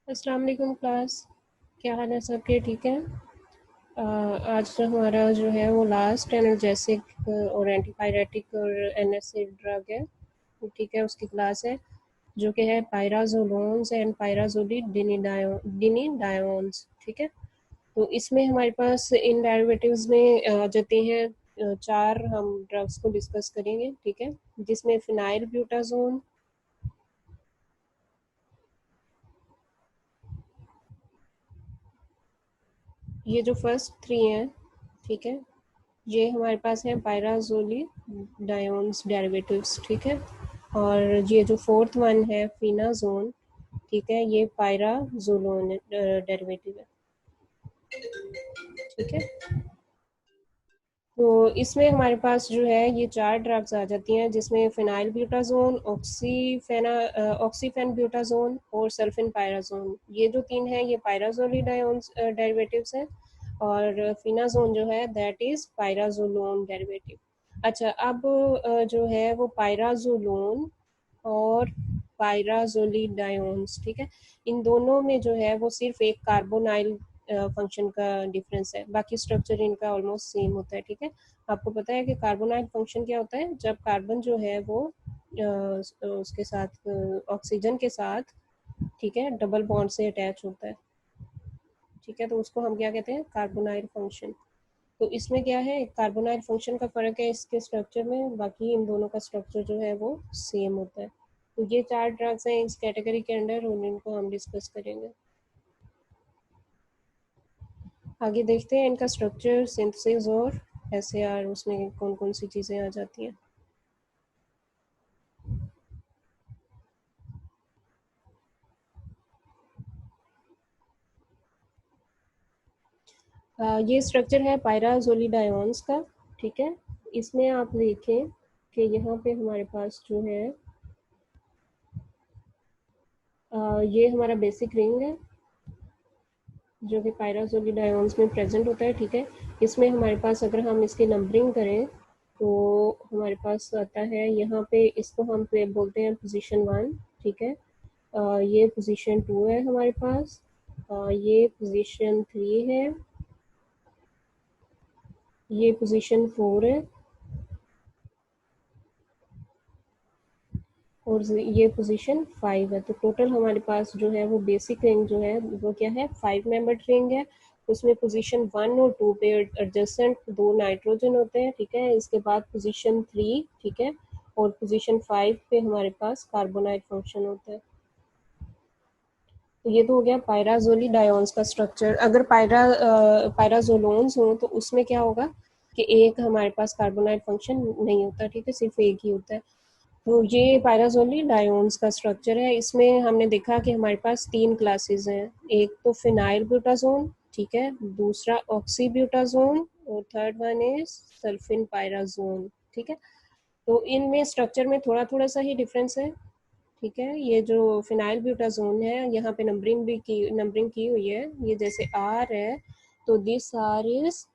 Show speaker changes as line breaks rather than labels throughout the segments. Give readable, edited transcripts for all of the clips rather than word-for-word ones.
अस्सलाम वालेकुम क्लास। क्या हाल है सबके? ठीक है। आज का हमारा जो है वो लास्ट एनाल्जेसिक और एंटीपायरेटिक और एनएसए ड्रग है। ठीक है, उसकी क्लास है जो कि है पायराजोलोन्स एंड पायराजोलिक डिनिडायोन्स। ठीक है, तो इसमें हमारे पास इन डेरिवेटिव्स में जाते हैं चार हम ड्रग्स को डिस्कस करेंगे। ठीक है, जिसमें फिनाइल ब्यूटाजोन, ये जो फर्स्ट थ्री हैं, ठीक है, ये हमारे पास है पायराजोली डायोन्स डेरिवेटिव्स। ठीक है, और ये जो फोर्थ वन है फिनाजोन, ठीक है, ये पायराजोलोन डेरिवेटिव है। ठीक है, तो इसमें हमारे पास जो है ये चार ड्रग्स आ जाती हैं, जिसमें फिनाइल ब्यूटाजोन, ऑक्सीफेन ब्यूटाजोन और सल्फिन पायराजोन। ये जो तीन है ये पायराजोली डायोन्स डेरिवेटिव्स हैं, और फिनाजोन जो है दैट इज पायराजोलोन डेरिवेटिव। अच्छा, अब जो है वो पायराजोलोन और पायराजोलिडायोन्स, ठीक है, इन दोनों में जो है वो सिर्फ एक कार्बोनाइल फंक्शन का डिफरेंस है, बाकी स्ट्रक्चर इनका ऑलमोस्ट सेम होता है। ठीक है, आपको पता है कि कार्बोनाइल फंक्शन क्या होता है? जब कार्बन जो है वो उसके साथ ऑक्सीजन के साथ, ठीक है, डबल बॉन्ड से अटैच होता है। ठीक है, तो उसको हम क्या कहते हैं? Carbonyl function. तो इसमें क्या है, कार्बोनाइल फंक्शन का फ़र्क है इसके स्ट्रक्चर में, बाकी इन दोनों का स्ट्रक्चर जो है वो सेम होता है। तो ये चार ड्रग्स हैं इस कैटेगरी के अंडर, और इनको हम डिस्कस करेंगे। आगे देखते हैं इनका स्ट्रक्चर, सिंथेसिस और एसएआर, उसमें कौन कौन सी चीज़ें आ जाती हैं। ये स्ट्रक्चर है पायराजोलिडायोन्स का। ठीक है, इसमें आप देखें कि यहाँ पे हमारे पास जो है ये हमारा बेसिक रिंग है जो कि पायराजोलिडायोन्स में प्रेजेंट होता है। ठीक है, इसमें हमारे पास अगर हम इसकी नंबरिंग करें तो हमारे पास आता है यहाँ पे, इसको हम पे बोलते हैं पोजीशन वन। ठीक है, ये पोजीशन टू है हमारे पास, ये पोजीशन थ्री है, ये पोजीशन फोर है, और ये पोजीशन फाइव है। तो टोटल हमारे पास जो है वो बेसिक रिंग जो है वो क्या है, फाइव मेंबर्ड रिंग है। उसमें पोजीशन वन और टू पे एडजेसेंट दो नाइट्रोजन होते हैं। ठीक है, इसके बाद पोजीशन थ्री, ठीक है, और पोजीशन फाइव पे हमारे पास कार्बोनाइल फंक्शन होता है। तो ये तो हो गया पायराजोली डायोन्स का स्ट्रक्चर। अगर पायराजोलोन्स हो तो उसमें क्या होगा कि एक हमारे पास कार्बोनाइल फंक्शन नहीं होता। ठीक है, सिर्फ एक ही होता है। तो ये पायराजोली डायोन्स का स्ट्रक्चर है। इसमें हमने देखा कि हमारे पास तीन क्लासेस हैं, एक तो फिनाइल ब्यूटाजोन, ठीक है, दूसरा ऑक्सी ब्यूटाजोन, और थर्ड वन इज सल्फिन पायराजोन। ठीक है, तो इनमें स्ट्रक्चर में थोड़ा थोड़ा सा ही डिफरेंस है। ठीक है, ये जो फिनाइल ब्यूटाजोन है यहाँ पे नंबरिंग की हुई है, ये जैसे आर है, तो दिस आर इज,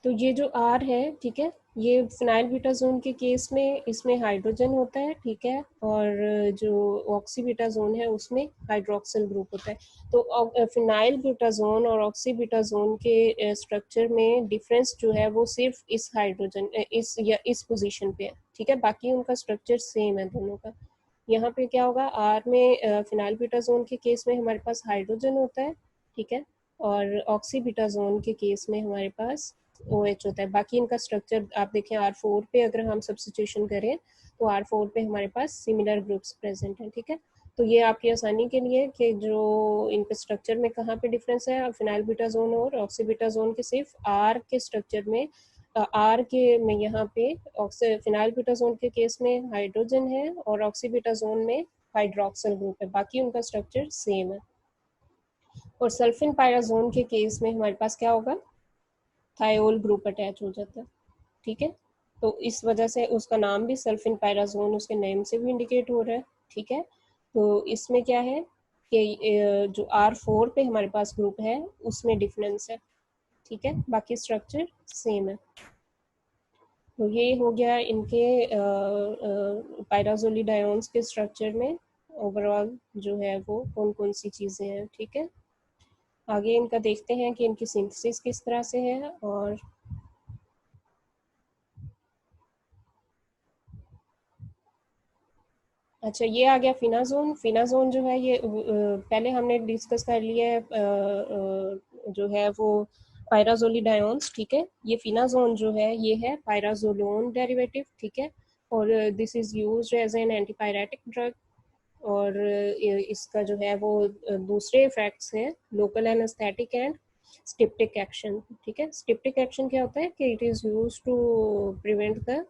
तो ये जो आर है, ठीक है, ये फिनाइल ब्यूटाजोन के केस में इसमें हाइड्रोजन होता है। ठीक है, और जो ऑक्सी ब्यूटाजोन है उसमें हाइड्रोक्सिल ग्रुप होता है। तो फिनाइल ब्यूटाजोन और ऑक्सी ब्यूटाजोन के स्ट्रक्चर में डिफरेंस जो है वो सिर्फ इस हाइड्रोजन इस पोजीशन पे है। ठीक है, बाकी उनका स्ट्रक्चर सेम है दोनों का। यहाँ पे क्या होगा, आर में फिनाइल ब्यूटाजोन के केस में हमारे पास हाइड्रोजन होता है। ठीक है, और ऑक्सी ब्यूटाजोन के केस में हमारे पास ओ एच होता है। बाकी इनका स्ट्रक्चर आप देखें, आर फोर पे अगर हम सब्सटीट्यूशन करें तो आर फोर पे हमारे पास सिमिलर ग्रुप्स प्रेजेंट हैं। ठीक है, तो ये आपकी आसानी के लिए कि जो इनके स्ट्रक्चर में कहाँ पे डिफरेंस है, फिनाइल ब्यूटाजोन और ऑक्सी ब्यूटाजोन के सिर्फ आर के स्ट्रक्चर में, आर के में यहाँ पे फिनाइल ब्यूटाजोन के केस में हाइड्रोजन है और ऑक्सी ब्यूटाजोन में हाइड्रोक्सिल ग्रुप है, बाकी उनका स्ट्रक्चर सेम है। और सल्फिन पायराजोन के केस में हमारे पास क्या होगा, थायोल ग्रुप अटैच हो जाता है। ठीक है, तो इस वजह से उसका नाम भी सल्फिन पायराजोन उसके नेम से भी इंडिकेट हो रहा है। ठीक है, तो इसमें क्या है कि जो आर फोर पे हमारे पास ग्रुप है उसमें डिफरेंस है। ठीक है, बाकी स्ट्रक्चर सेम है। तो ये हो गया इनके पायराजोलिडायोन्स के स्ट्रक्चर में ओवरऑल जो है वो कौन कौन सी चीज़ें हैं, ठीक है। आगे इनका देखते हैं कि इनकी सिंथेसिस किस तरह से है। और अच्छा, ये आ गया फिनाजोन। फिनाजोन जो है ये पहले हमने डिस्कस कर लिया है जो है वो पायराजोलिडायोन्स, ठीक है। ये फिनाजोन जो है ये है पायराजोलोन डेरिवेटिव, ठीक है। और this is used as an antipyretic drug. और इसका जो है वो दूसरे इफेक्ट्स हैं local anaesthetic and styptic action, ठीक है। स्टिप्टिक एक्शन क्या होता है कि it is use to prevent the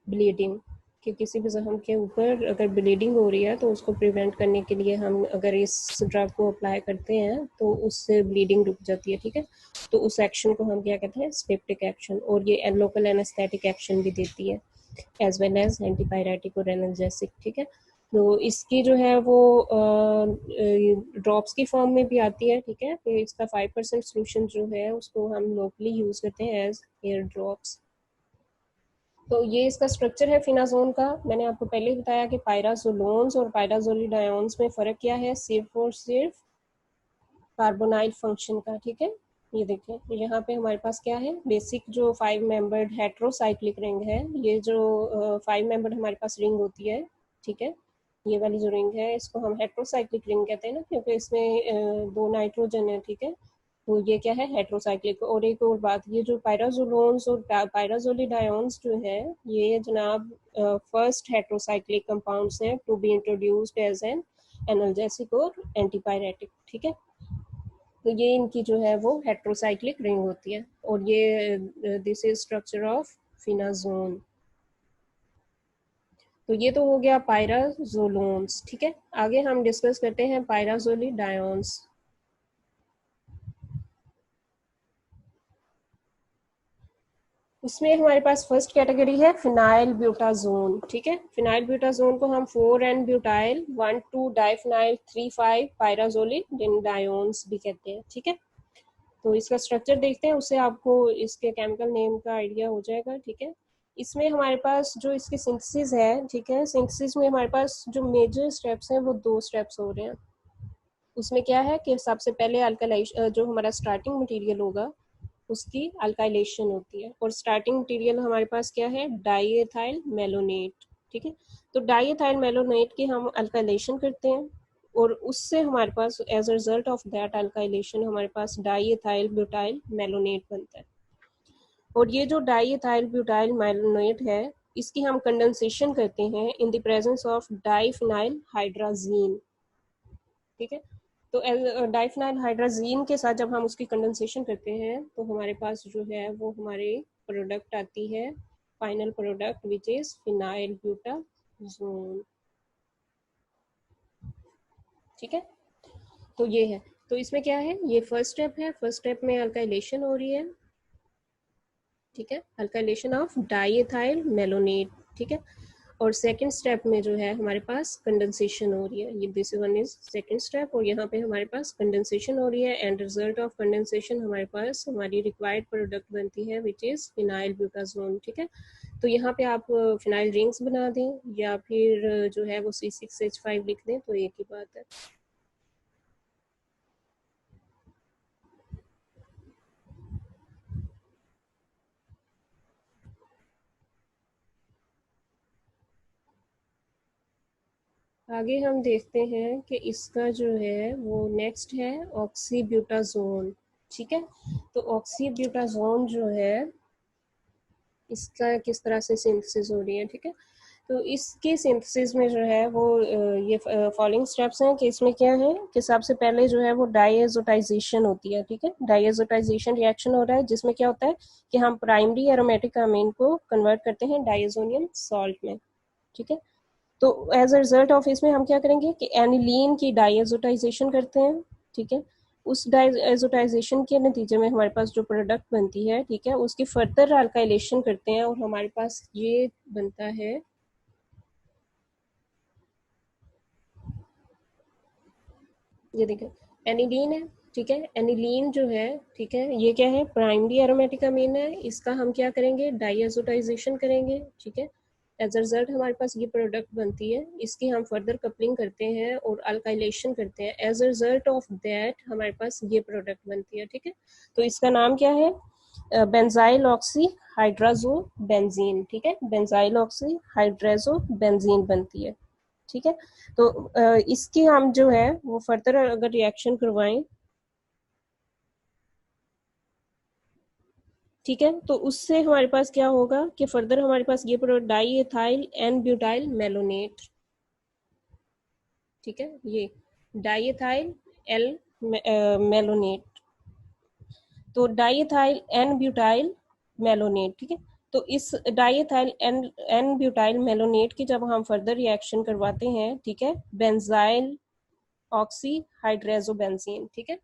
bleeding, कि किसी भी जख्म के ऊपर अगर ब्लीडिंग हो रही है तो उसको प्रिवेंट करने के लिए हम अगर इस ड्रग को अप्लाई करते हैं तो उससे ब्लीडिंग रुक जाती है, ठीक है। तो उस एक्शन को हम क्या कहते हैं, स्टिप्टिक एक्शन। और ये लोकल एनेस्थेटिक एक्शन भी देती है एज वेल एज एंटीपायरेटिक और एनाल्जेसिक, ठीक है। तो इसकी जो है वो ड्रॉप्स की फॉर्म में भी आती है, ठीक है। तो इसका 5% सोल्यूशन जो है उसको हम लोकली यूज़ करते हैं एज एयर ड्रॉप्स। तो ये इसका स्ट्रक्चर है फिनाजोन का। मैंने आपको पहले ही बताया कि पायराजोलोन्स और पायराजोलिडायोन्स में फ़र्क क्या है, सिर्फ और सिर्फ कार्बोनाइल फंक्शन का, ठीक है। ये देखें, तो यहाँ पे हमारे पास क्या है, बेसिक जो 5 मेंबर्ड हेट्रोसाइक्लिक रिंग है, ये जो 5 मेंबर्ड हमारे पास रिंग होती है, ठीक है। ये वाली जो रिंग है इसको हम हेट्रोसाइक्लिक रिंग कहते हैं ना, क्योंकि इसमें दो नाइट्रोजन है, ठीक है। तो ये क्या है, हेट्रोसाइक्लिक। और एक और बात, ये जो पायराजोलोन्स और पायराजोलिडायोन्स जो है ये जनाब फर्स्ट हेट्रोसाइक्लिक कंपाउंड्स हैं to be introduced as an analgesic और एंटीपायरेटिक, ठीक है। तो ये इनकी जो है वो हेट्रोसाइक्लिक रिंग होती है। और ये दिस इज स्ट्रक्चर ऑफ फिनाजोन। तो ये तो हो गया पायराजोलोन्स, ठीक है। आगे हम डिस्कस करते हैं पायराजोलिडायोन्स। इसमें हमारे पास फर्स्ट कैटेगरी है फिनाइल ब्यूटाजोन, ठीक है। फिनाइल ब्यूटाजोन को हम 4 एन ब्यूटाइल 1,2 डाइफिनाइल 3,5 पायराजोलिडायोन्स भी कहते हैं, ठीक है। तो इसका स्ट्रक्चर देखते हैं, उससे आपको इसके केमिकल नेम का आइडिया हो जाएगा, ठीक है। इसमें हमारे पास जो इसकी सिंथेसिस है, ठीक है, सिंथेसिस में हमारे पास जो मेजर स्टेप्स हैं वो 2 स्टेप्स हो रहे हैं। उसमें क्या है कि सबसे पहले अल्काइलाइज जो हमारा स्टार्टिंग मटेरियल होगा उसकी अल्काइलेशन होती है। और स्टार्टिंग मटेरियल हमारे पास क्या है, डाईएथाइल मेलोनेट, ठीक है। तो डाईएथाइल मेलोनेट की हम अल्काइलेशन करते हैं और उससे हमारे पास as a result of that alkylation हमारे पास डाईएथाइल ब्यूटाइल मेलोनेट बनता है। और ये जो डाईएथाइल ब्यूटाइल मेलोनेट है इसकी हम कंडेंसेशन करते हैं in the presence of diphenyl hydrazine, ठीक है। तो डाइफिनाइल हाइड्राजीन के साथ जब हम उसकी कंडेंसेशन करते हैं तो हमारे पास जो है वो हमारे प्रोडक्ट आती है, final product which is phenylbutazone, ठीक है। तो ये है। तो इसमें क्या है, ये फर्स्ट स्टेप है, फर्स्ट स्टेप में अल्काइलेशन हो रही है, ठीक है, अल्काइलेशन ऑफ डाईएथाइल मेलोनेट, ठीक है। और सेकंड स्टेप में जो है हमारे पास कंडेंसेशन हो रही है, ये this one is second step. और यहाँ पे हमारे पास कंडेंसेशन हो रही है एंड रिजल्ट ऑफ कंडेंसेशन हमारे पास हमारी रिक्वायर्ड प्रोडक्ट बनती है विच इज फिनाइल ब्यूटाजोन, ठीक है। तो यहाँ पे आप फिनाइल रिंग्स बना दें या फिर जो है वो C6H5 लिख दें तो एक ही बात है। आगे हम देखते हैं कि इसका जो है वो नेक्स्ट है ऑक्सीब्यूटाजोन, ठीक है। तो ऑक्सीब्यूटाजोन जो है इसका किस तरह से सिंथेसिस हो रही है, ठीक है। तो इसके सिंथेसिस में जो है वो ये फॉलोइंग स्टेप्स हैं कि इसमें क्या है कि सबसे पहले जो है वो डाईएजोटाइजेशन होती है, ठीक है। डाईएजोटाइजेशन रिएक्शन हो रहा है जिसमें क्या होता है कि हम प्राइमरी एरोमेटिक अमीन को कन्वर्ट करते हैं डाइएजोनियम सॉल्ट में, ठीक है। तो एज अ रिजल्ट ऑफ इसमें हम क्या करेंगे कि एनिलीन की डाइएजोटाइजेशन करते हैं, ठीक है। उस डाइएजोटाइजेशन के नतीजे में हमारे पास जो प्रोडक्ट बनती है, ठीक है, उसकी फर्दर अल्काइलेशन करते हैं और हमारे पास ये बनता है, ये देखिए एनिलीन है। ठीक है। एनिलीन जो है, ठीक है, ये क्या है, प्राइमरी एरोमेटिक अमीन है, इसका हम क्या करेंगे, डाईएजोटाइजेशन करेंगे, ठीक है। एज अ रिजल्ट हमारे पास ये प्रोडक्ट बनती है, इसकी हम फर्दर कपलिंग करते हैं और अल्काइलेशन करते हैं, as a result of that हमारे पास ये प्रोडक्ट बनती है, ठीक है। तो इसका नाम क्या है, बेंजाइल ऑक्सी हाइड्राजो बेंजीन, ठीक है, बेंजाइल ऑक्सी हाइड्राजो बेंजीन बनती है, ठीक है। तो इसकी हम जो है वो फर्दर अगर रिएक्शन करवाएं, ठीक है, तो उससे हमारे पास क्या होगा कि फर्दर हमारे पास ये product diethyl N butyl malonate, ठीक है, ये डाई एथाइल एल मेलोनेट, तो diethyl N butyl malonate, ठीक है। तो इस diethyl N N butyl malonate की जब हम फर्दर रिएक्शन करवाते हैं, ठीक है, बेंजाइल ऑक्सी हाइड्रेजोबेंजीन, ठीक है,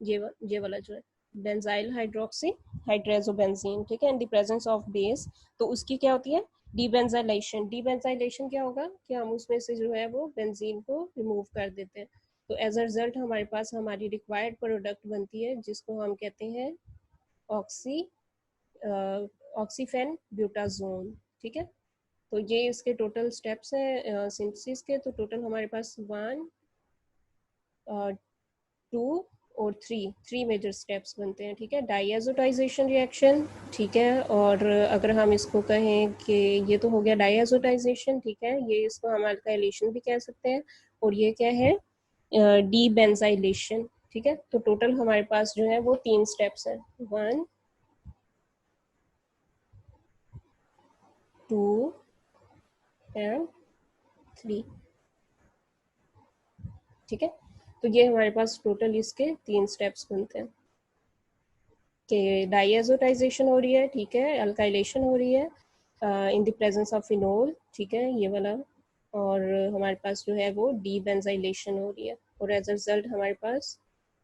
ये वाला जो है बेंजाइल हाइड्रोक्सी हाइड्रेजोबेंजीन, ठीक है, in the presence of base, तो उसकी क्या होती है, डीबेंजाइलेशन। डीबेंजाइलेशन क्या होगा कि हम उसमें से जो है वो बेंजीन को रिमूव कर देते हैं, तो एज अ रिजल्ट हमारे पास हमारी रिक्वायर्ड प्रोडक्ट बनती है जिसको हम कहते हैं ऑक्सी ऑक्सीफेन ब्यूटाजोन, ठीक है। तो ये इसके टोटल स्टेप्स हैं सिंथेसिस के, तो टोटल हमारे पास 1 2 और 3 मेजर स्टेप्स बनते हैं, ठीक है, डाईएजोटाइजेशन रिएक्शन, ठीक है, और अगर हम इसको कहें कि ये तो हो गया डाईएजोटाइजेशन, ठीक है, ये इसको हम अल्काइलेशन भी कह सकते हैं, और ये क्या है, डी बेंजाइलेशन, ठीक है। तो टोटल हमारे पास जो है वो 3 स्टेप्स हैं, 1 2 एंड 3, ठीक है। तो ये हमारे पास टोटल इसके 3 स्टेप्स बनते हैं कि डाईएजोटाइजेशन हो रही है, ठीक है, अल्काइलेशन हो रही है in the presence of phenol, ठीक है, ये वाला, और हमारे पास जो है वो डी बेंजाइलेशन हो रही है, और एज अ रिजल्ट हमारे पास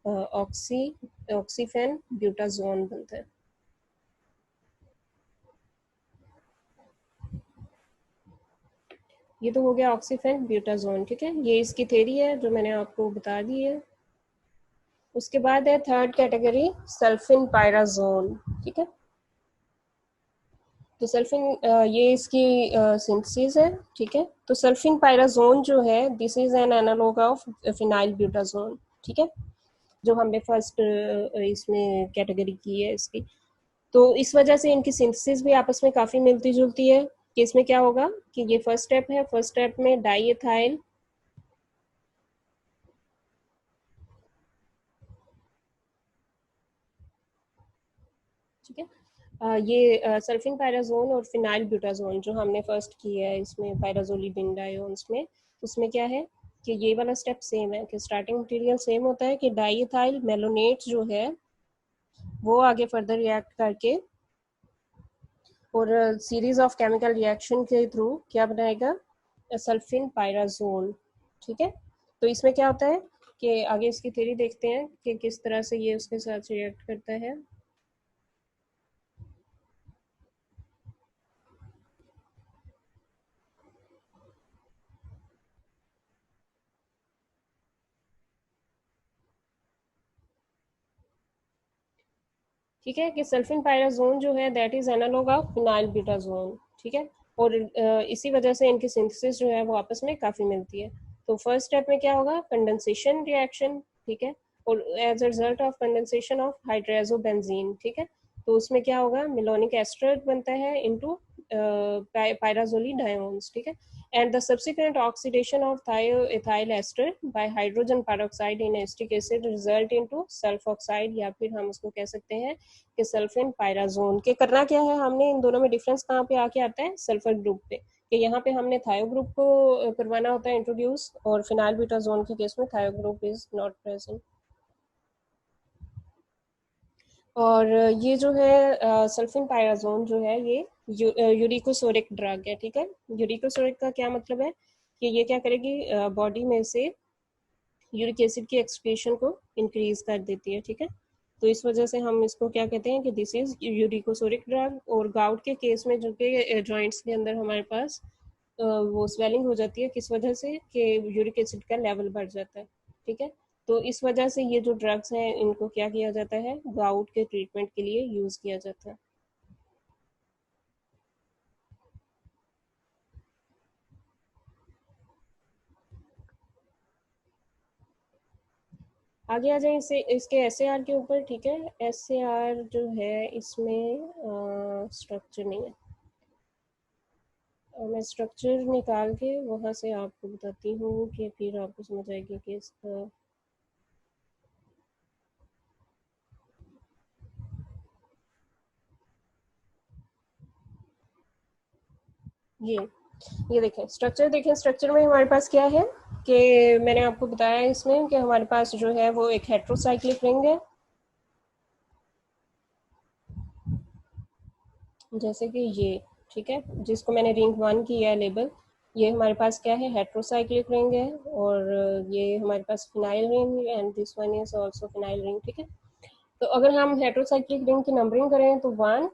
ऑक्सी ऑक्सीफेन ब्यूटाजोन बनता है। ये तो हो गया ऑक्सीफेन ब्यूटाजोन, ठीक है, ये इसकी थ्योरी है जो मैंने आपको बता दी है। उसके बाद है थर्ड कैटेगरी सल्फिन पायराजोन, ठीक है। तो सल्फिन ये इसकी सिंथेसिस है, ठीक है। तो सल्फिन पायराजोन जो है this is an analogue of phenylbutazone, ठीक है, जो हमने फर्स्ट इसमें कैटेगरी की है इसकी। तो इस वजह से इनकी सिंथेसिस भी आपस में काफ़ी मिलती जुलती है कि इसमें क्या होगा कि ये फर्स्ट स्टेप है, फर्स्ट स्टेप में डाई एथाइल, ठीक है, ये सल्फिन पायराजोन और फिनाइल ब्यूटाजोन जो हमने फर्स्ट किया है इसमें पायराजोलिडिन डायोन्स में, उसमें क्या है कि ये वाला स्टेप सेम है कि स्टार्टिंग मटेरियल सेम होता है कि डाईएथाइल मेलोनेट जो है वो आगे फर्दर रिएक्ट करके और सीरीज ऑफ केमिकल रिएक्शन के थ्रू क्या बनाएगा, सल्फिन पायराजोन, ठीक है। तो इसमें क्या होता है कि आगे इसकी थ्योरी देखते हैं कि किस तरह से ये उसके साथ रिएक्ट करता है। ठीक है, कि सल्फिन पायराजोन जो है that is analogue of phenylbutazone, ठीक है, और इसी वजह से इनकी सिंथेसिस जो है वो आपस में काफ़ी मिलती है। तो फर्स्ट स्टेप में क्या होगा, कंडेंसेशन रिएक्शन, ठीक है, और as a result of condensation of hydrazobenzene, ठीक है, तो उसमें क्या होगा, मिलोनिक एस्टर बनता है इनटू पायराजोली डायोन्स, ठीक है, and the subsequent oxidation of thioethyl ester by hydrogen peroxide in acetic acid result into sulfoxide, या फिर हम उसको कह सकते हैं कि सल्फिन पायराजोन के करना क्या है, हमने इन दोनों में डिफरेंस कहाँ पे आके आता है, सल्फर ग्रुप पे, कि यहाँ पे हमने थायो ग्रुप को करवाना होता है इंट्रोड्यूस, और फिनाइल ब्यूटाजोन के केस में थायो ग्रुप इज नॉट प्रेजेंट। और ये जो है सल्फिन पायराजोन जो है ये यूरिकोसोरिक ड्रग है, ठीक है। यूरिकोसोरिक का क्या मतलब है कि ये क्या करेगी, बॉडी में से यूरिक एसिड की एक्सक्रीशन को इंक्रीज कर देती है, ठीक है। तो इस वजह से हम इसको क्या कहते हैं कि दिस इज यूरिकोसोरिक ड्रग। और गाउट के केस में जो कि जॉइंट्स के अंदर हमारे पास वो स्वेलिंग हो जाती है, किस वजह से कि यूरिक एसिड का लेवल बढ़ जाता है, ठीक है। तो इस वजह से ये जो ड्रग्स हैं इनको क्या किया जाता है, गाउट के ट्रीटमेंट के लिए यूज किया जाता है। आगे आ जाए इसे इसके एस के ऊपर, ठीक है। एस जो है इसमें स्ट्रक्चर नहीं है, और मैं स्ट्रक्चर निकाल के वहाँ से आपको बताती हूँ कि फिर आपको समझ आएगी कि इसका ये ये देखें स्ट्रक्चर, देखें स्ट्रक्चर में हमारे पास क्या है कि मैंने आपको बताया इसमें कि हमारे पास जो है वो एक हेट्रोसाइक्लिक रिंग है, जैसे कि ये, ठीक है, जिसको मैंने रिंग 1 किया है लेबल। ये हमारे पास क्या है, हेट्रोसाइक्लिक रिंग है, और ये हमारे पास phenyl ring and this one is also phenyl ring, ठीक है। तो अगर हम हेट्रोसाइक्लिक रिंग की नंबरिंग करें तो 1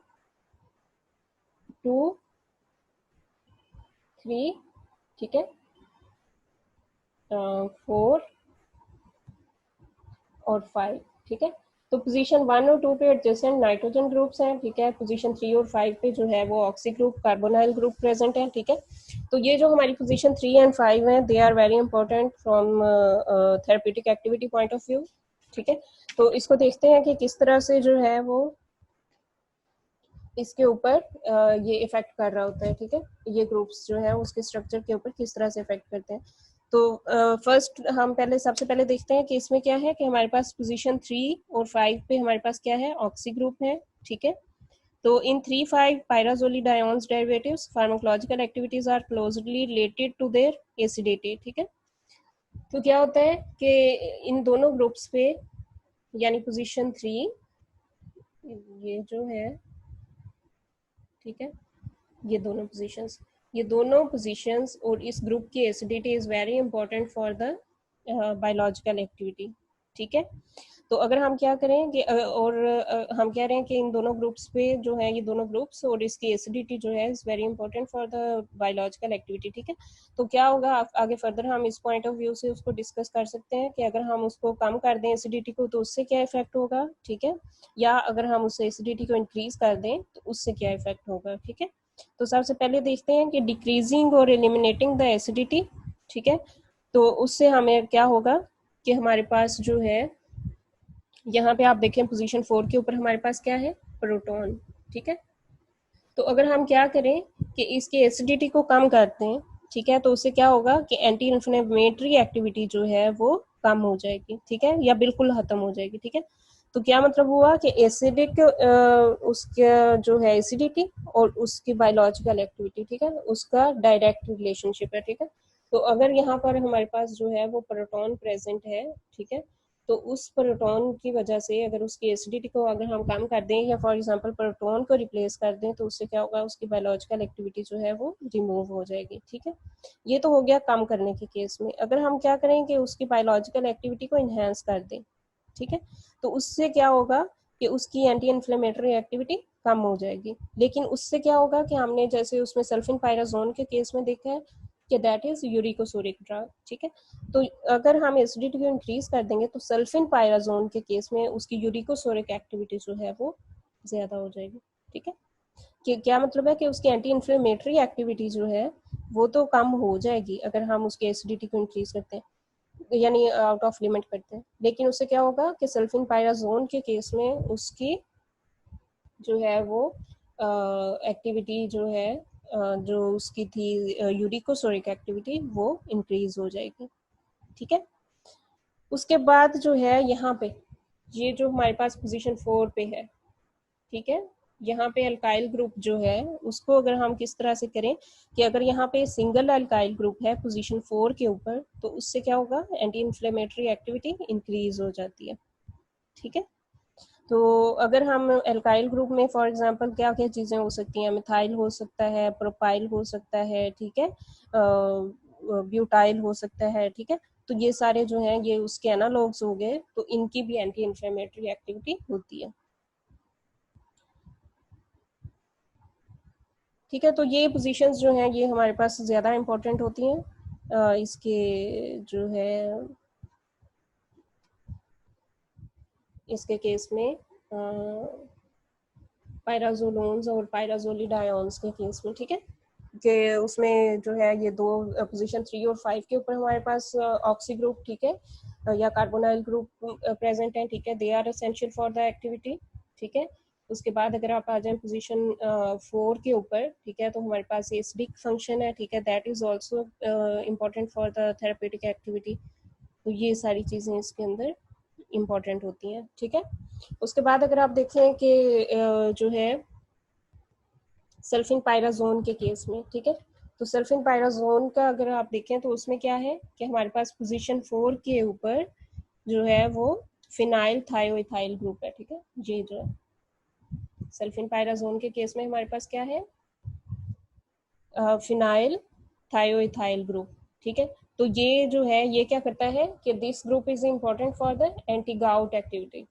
2 3, ठीक है, 4 और 5, ठीक है। तो पोजीशन 1 और 2 पे एडजेसेंट नाइट्रोजन ग्रुप्स हैं, ठीक है। पोजीशन 3 और 5 पे जो है वो oxy group, carbonyl group present है, ठीक है। तो ये जो हमारी पोजीशन 3 एंड 5 है, they are very important from therapeutic activity point of view, ठीक है। तो इसको देखते हैं कि किस तरह से जो है वो इसके ऊपर ये इफेक्ट कर रहा होता है, ठीक है। ये ग्रुप्स जो है उसके स्ट्रक्चर के ऊपर किस तरह से इफेक्ट करते हैं। तो फर्स्ट हम पहले सबसे पहले देखते हैं कि इसमें क्या है कि हमारे पास पोजीशन 3 और 5 पे हमारे पास क्या है, ऑक्सी ग्रुप है, ठीक है। तो इन 3 5 pyrazolid ions derivatives pharmacological activities are closely related to their acidity, ठीक है। तो क्या होता है कि इन दोनों ग्रुप्स पे, यानी पोजीशन 3, ये जो है, ठीक है, ये दोनों पोजीशंस और इस ग्रुप की acidity is very important for the biological activity, ठीक है। तो अगर हम क्या करें कि हम कह रहे हैं कि इन दोनों ग्रुप्स पे जो है, ये दोनों ग्रुप्स और इसकी एसिडिटी जो है is very important for the biological activity, ठीक है। तो क्या होगा, आगे फर्दर हम इस पॉइंट ऑफ व्यू से उसको डिस्कस कर सकते हैं कि अगर हम उसको कम कर दें एसिडिटी को तो उससे क्या इफेक्ट होगा, ठीक है, या अगर हम उस एसिडिटी को इंक्रीज कर दें तो उससे क्या इफेक्ट होगा, ठीक है। तो सबसे पहले देखते हैं कि डिक्रीजिंग और एलिमिनेटिंग द एसिडिटी, ठीक है। तो उससे हमें क्या होगा कि हमारे पास जो है, यहाँ पे आप देखें पोजीशन 4 के ऊपर हमारे पास क्या है, प्रोटॉन, ठीक है। तो अगर हम क्या करें कि इसकी एसिडिटी को कम करते हैं, ठीक है, तो उससे क्या होगा कि एंटी इन्फ्लेमेटरी एक्टिविटी जो है वो कम हो जाएगी, ठीक है, या बिल्कुल खत्म हो जाएगी, ठीक है। तो क्या मतलब हुआ कि एसिडिक उसका जो है एसिडिटी और उसकी बायोलॉजिकल एक्टिविटी, ठीक है, उसका डायरेक्ट रिलेशनशिप है, ठीक है। तो अगर यहाँ पर हमारे पास जो है वो प्रोटॉन प्रेजेंट है, ठीक है, तो उस प्रोटॉन की वजह से अगर उसकी एसिडिटी को अगर हम कम कर दें या फॉर एग्जांपल प्रोटॉन को रिप्लेस कर दें तो उससे क्या होगा, उसकी बायोलॉजिकल एक्टिविटी जो है वो रिमूव हो जाएगी, ठीक है। ये तो हो गया कम करने के केस में। अगर हम क्या करें कि उसकी बायोलॉजिकल एक्टिविटी को इन्हेंस कर दें, ठीक है, तो उससे क्या होगा कि उसकी एंटी इन्फ्लेमेटरी एक्टिविटी कम हो जाएगी। लेकिन उससे क्या होगा कि हमने जैसे उसमें सल्फिन पायराजोन के केस में देखा है कि दैट इज यूरिकोसोरिक ड्रग, ठीक है। तो अगर हम एसिडिटी को इंक्रीज कर देंगे तो सल्फिन पायराजोन के केस में उसकी यूरिकोसोरिक एक्टिविटी जो है वो ज्यादा हो जाएगी, ठीक है। कि क्या मतलब है कि उसकी एंटी इन्फ्लेमेटरी एक्टिविटी जो है वो तो कम हो जाएगी अगर हम उसकी एसिडिटी को इंक्रीज करते हैं, यानी आउट ऑफ लिमिट करते हैं। लेकिन उससे क्या होगा कि सल्फिन पायराजोन के केस में उसकी जो है वो एक्टिविटी जो है जो उसकी थी यूरिकोसोरिक एक्टिविटी वो इंक्रीज हो जाएगी, ठीक है। उसके बाद जो है यहाँ पे ये जो हमारे पास पोजीशन 4 पे है, ठीक है, यहाँ पे अल्काइल ग्रुप जो है उसको अगर हम किस तरह से करें कि अगर यहाँ पे सिंगल अल्काइल ग्रुप है पोजीशन 4 के ऊपर तो उससे क्या होगा, एंटी इन्फ्लेमेटरी एक्टिविटी इंक्रीज हो जाती है, ठीक है। तो अगर हम एल्काइल ग्रुप में फॉर एग्जांपल क्या क्या चीज़ें हो सकती हैं, मिथाइल हो सकता है, प्रोपाइल हो सकता है, ठीक है, ब्यूटाइल हो सकता है, ठीक है। तो ये सारे जो हैं ये उसके एनालॉग्स हो गए, तो इनकी भी एंटी इन्फ्लेमेटरी एक्टिविटी होती है, ठीक है। तो ये पोजीशंस जो हैं ये हमारे पास ज़्यादा इंपॉर्टेंट होती हैं इसके जो है इसके केस में पायराजोलोन्स और पायराजोलिडायोन्स के केस में, ठीक है, कि उसमें जो है ये दो पोजीशन 3 और 5 के ऊपर हमारे पास ऑक्सी ग्रुप, ठीक है, या कार्बोनाइल ग्रुप प्रेजेंट है, ठीक है, they are essential for the activity, ठीक है। उसके बाद अगर आप आ जाएं पोजीशन 4 के ऊपर, ठीक है, तो हमारे पास एसिडिक फंक्शन है, ठीक है, that is also important for the therapeutic activity. तो ये सारी चीज़ें इसके अंदर इम्पोर्टेंट होती हैं, ठीक है। उसके बाद अगर आप देखें कि जो है सल्फिन पायराजोन के केस में, ठीक है, तो सल्फिन पायराजोन का अगर आप देखें तो उसमें क्या है कि हमारे पास पोजीशन 4 के ऊपर जो है वो फिनाइल थायोइथाइल ग्रुप है, ठीक है। ये जो सल्फिन पायराजोन के केस में हमारे पास क्या है, फिनाइल थायोइथाइल ग्रुप, ठीक है। तो ये जो है ये क्या करता है कि this group is important for the anti gout activity,